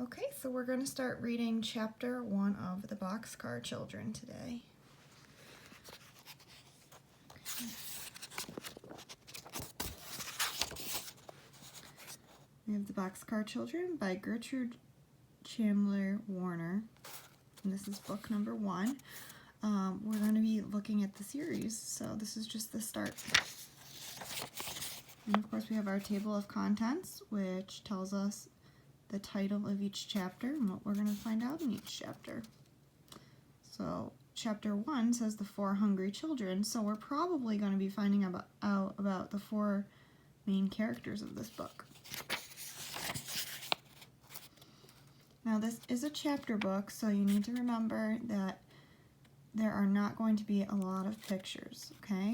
Okay, so we're going to start reading chapter 1 of the Boxcar Children today. We have the Boxcar Children by Gertrude Chandler Warner, and this is book number 1. We're going to be looking at the series, so this is just the start. And of course we have our table of contents, which tells us the title of each chapter and what we're going to find out in each chapter. So chapter 1 says the 4 hungry children, so we're probably going to be finding out about the 4 main characters of this book. Now this is a chapter book, so you need to remember that there are not going to be a lot of pictures, okay?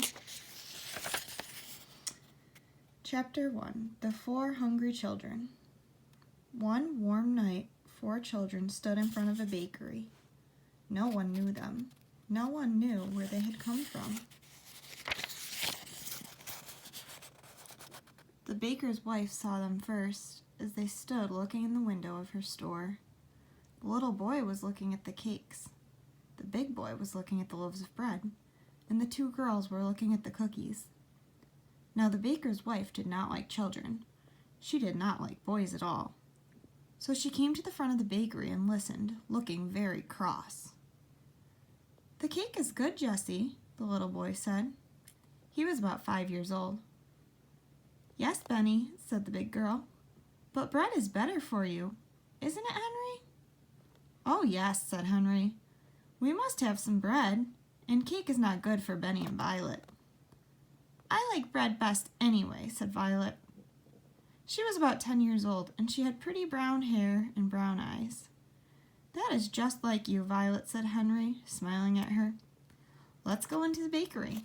Chapter 1, the 4 hungry children. One warm night, 4 children stood in front of a bakery. No one knew them. No one knew where they had come from. The baker's wife saw them first as they stood looking in the window of her store. The little boy was looking at the cakes. The big boy was looking at the loaves of bread, and the 2 girls were looking at the cookies. Now the baker's wife did not like children. She did not like boys at all. So she came to the front of the bakery and listened, looking very cross. "The cake is good, Jessie," the little boy said. He was about 5 years old. "Yes, Benny," said the big girl, "but bread is better for you. Isn't it, Henry?" "Oh, yes," said Henry. "We must have some bread, and cake is not good for Benny and Violet." "I like bread best anyway," said Violet. She was about 10 years old, and she had pretty brown hair and brown eyes. "That is just like you, Violet," said Henry, smiling at her. "Let's go into the bakery.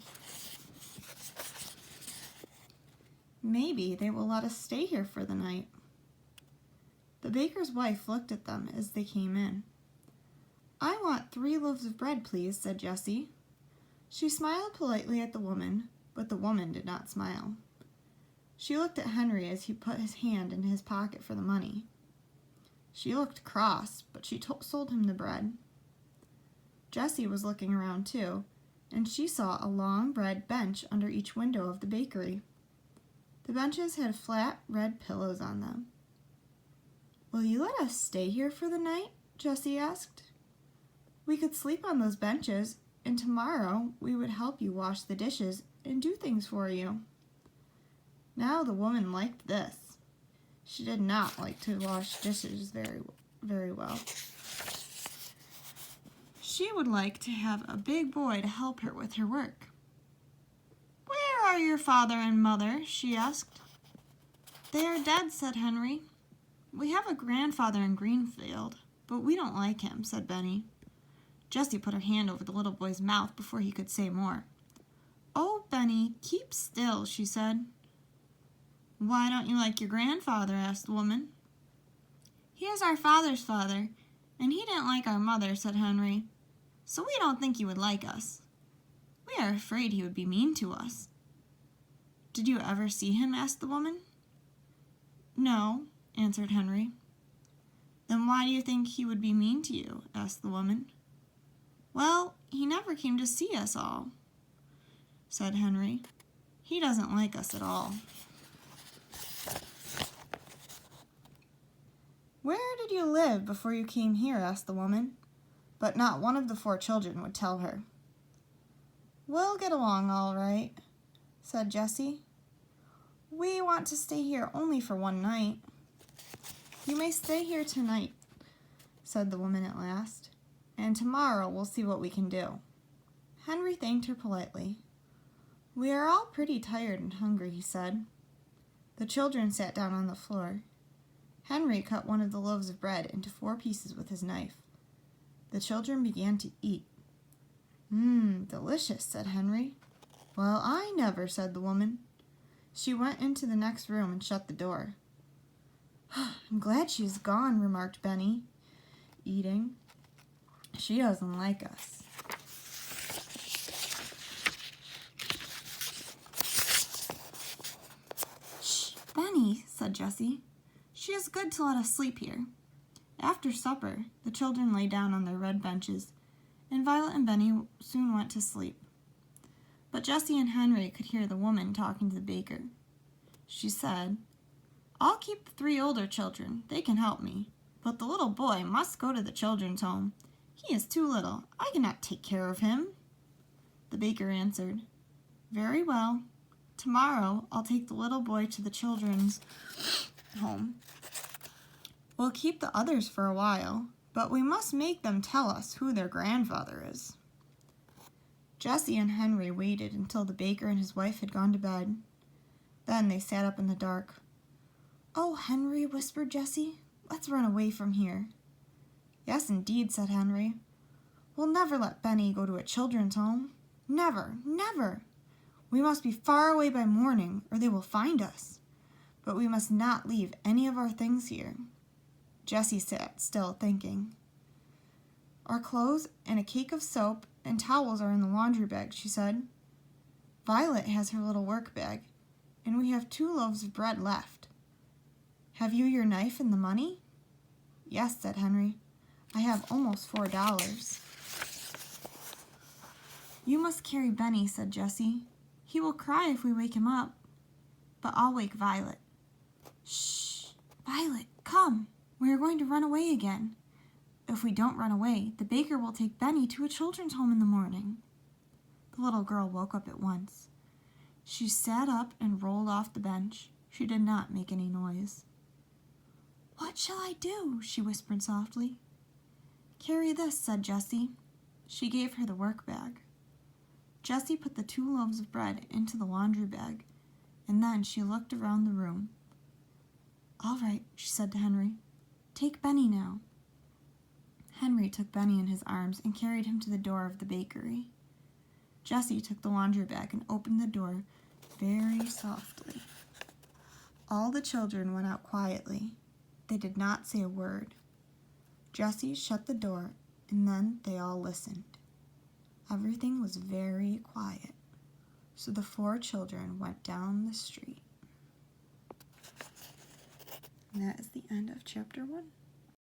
Maybe they will let us stay here for the night." The baker's wife looked at them as they came in. "I want 3 loaves of bread, please," said Jessie. She smiled politely at the woman, but the woman did not smile. She looked at Henry as he put his hand in his pocket for the money. She looked cross, but she sold him the bread. Jessie was looking around too, and she saw a long red bench under each window of the bakery. The benches had flat red pillows on them. "Will you let us stay here for the night?" Jessie asked. "We could sleep on those benches, and tomorrow we would help you wash the dishes and do things for you." Now the woman liked this. She did not like to wash dishes very well. She would like to have a big boy to help her with her work. "Where are your father and mother?" she asked. "They are dead," said Henry. "We have a grandfather in Greenfield, but we don't like him," said Benny. Jessie put her hand over the little boy's mouth before he could say more. "Oh, Benny, keep still," she said. "Why don't you like your grandfather?" asked the woman. "He is our father's father, and he didn't like our mother," said Henry. "So we don't think he would like us. We are afraid he would be mean to us." "Did you ever see him?" asked the woman. "No," answered Henry. "Then why do you think he would be mean to you?" asked the woman. "Well, he never came to see us all," said Henry. "He doesn't like us at all." "Where did you live before you came here?" asked the woman, but not one of the 4 children would tell her. "We'll get along all right," said Jessie. "We want to stay here only for one night." "You may stay here tonight," said the woman at last, "and tomorrow we'll see what we can do." Henry thanked her politely. "We are all pretty tired and hungry," he said. The children sat down on the floor. Henry cut one of the loaves of bread into 4 pieces with his knife. The children began to eat. Delicious," said Henry. "Well, I never," said the woman. She went into the next room and shut the door. "I'm glad she's gone," remarked Benny, eating. "She doesn't like us." "Shh, Benny," said Jessie. "She is good to let us sleep here. After supper, the children lay down on their red benches, and Violet and Benny soon went to sleep. But Jessie and Henry could hear the woman talking to the baker. She said, "I'll keep the 3 older children. They can help me. But the little boy must go to the children's home. He is too little. I cannot take care of him." The baker answered, "Very well. Tomorrow I'll take the little boy to the children's home. We'll keep the others for a while, but we must make them tell us who their grandfather is." Jessie and Henry waited until the baker and his wife had gone to bed. Then they sat up in the dark. "Oh, Henry," whispered Jessie, "let's run away from here." "Yes, indeed," said Henry. "We'll never let Benny go to a children's home. Never, never. We must be far away by morning, or they will find us. But we must not leave any of our things here." Jessie sat still, thinking. "Our clothes and a cake of soap and towels are in the laundry bag," she said. "Violet has her little work bag, and we have 2 loaves of bread left. Have you your knife and the money?" "Yes," said Henry. "I have almost $4. "You must carry Benny," said Jessie. "He will cry if we wake him up." "But I'll wake Violet." "Shh! Violet, come! We are going to run away again. If we don't run away, the baker will take Benny to a children's home in the morning." The little girl woke up at once. She sat up and rolled off the bench. She did not make any noise. "What shall I do?" she whispered softly. "Carry this," said Jessie. She gave her the work bag. Jessie put the 2 loaves of bread into the laundry bag, and then she looked around the room. "All right," she said to Henry. "Take Benny now." Henry took Benny in his arms and carried him to the door of the bakery. Jessie took the laundry bag and opened the door very softly. All the children went out quietly. They did not say a word. Jessie shut the door, and then they all listened. Everything was very quiet, so the 4 children went down the street. And that is the end of chapter 1.